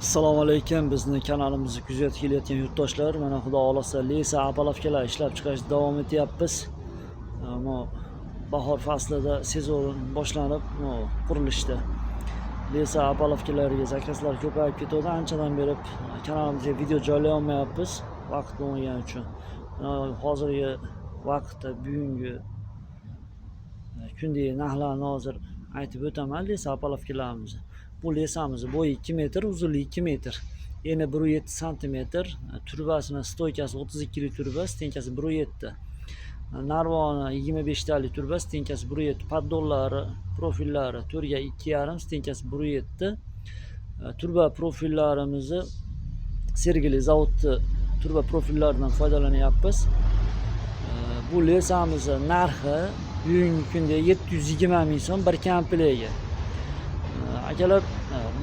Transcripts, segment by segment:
Assalomu alaykum. Bizni kanalimizni kuzatib kelayotgan yurtdoshlar, mana xudo xolasa Lesa apalovkalar ishlab chiqarishda davom etyapmiz. Ammo bahor faslida sezon boshlanib, qurilishda Lesa apalovkalariga zakazlar ko'payib ketdi. Anchadan beri kanalimizga video joylay olmayapmiz, vaqt bo'lmagani uchun. Hozirgi vaqtda bugungi kundagi narxlarni hozir aytib o'taman. Lesa apalovkalarimiz. Bu lesamiz bo'yi 2 metr, uzunligi 2 metr. Eni 1,7 sm, turbasini stoykasi 32 li turba, stenkasi 1,7. Narvoni 25 talik turba, stenkasi 1,7. Poddollari, profillari 4 ga 2,5, stenkasi 1,7. Turba profillarimizni Sergeli zavodni turba profillaridan foydalanyapmiz. Bu lesamiz narxi bugungi kunda 720 ming so'm bir komplektga. Akalar,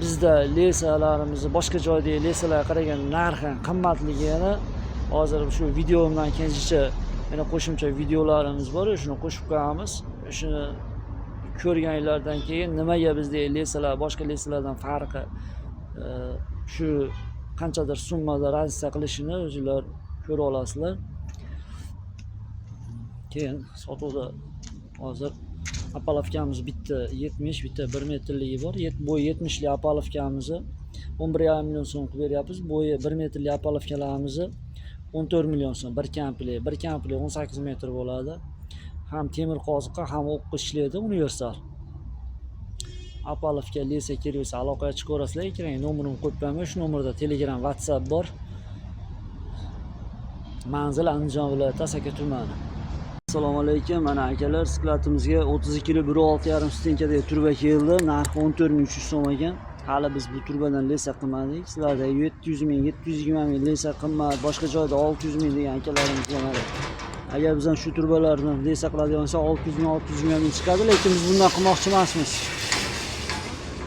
bizda lesalarimizni boshqa joydagi lesalarga qaraganda narxi qimmatligini hozir shu videomdan keyincha yana qo'shimcha videolarimiz bor, shuni qo'shib qo'yamiz. Shuni ko'rganlardan keyin nimaga bizdagi lesalar boshqa lesalardan farqi shu qanchadir summada razlika qilishini o'zingizlar ko'ra olasizlar. Keyin sotuvda hozir apalovkamiz bitta 70, bitta 1 metrligi bor. Bo'yi 70 li apalovkamizni 11,5 million so'm qilib beryapmiz. Bo'yi 1 metrli apalovkalarimizni 14 million so'm bir komplekt. Bir komplekt 18 metr bo'ladi. Ham temir qoziqqa, ham o'qqa ishlaydi, universal. Apalovka lesa kerak bo'lsa aloqaga chiqib ko'rasizlar. Ekranga nomerimni qo'yib qo'yaman. Shu nomerda Telegram, WhatsApp bor. Manzil Andijon viloyati Asaka tumani. Assalomu alaykum. Mana akalar, sklatimizga 32 li 1,6,5 stenkadagi turba keldi. Narxi 14,300 so'm ekan. Hali biz bu turbadan lesa qilmadik. Sizlarda 700 ming, 720 ming lesa qimmat, boshqa joyda 600 ming degan akalarimiz bor. Agar bizdan shu turbalarni lesa qiladigan bo'lsa 600 ming, 620 ming chiqadi, lekin biz bundan qilmoqchi emasmiz.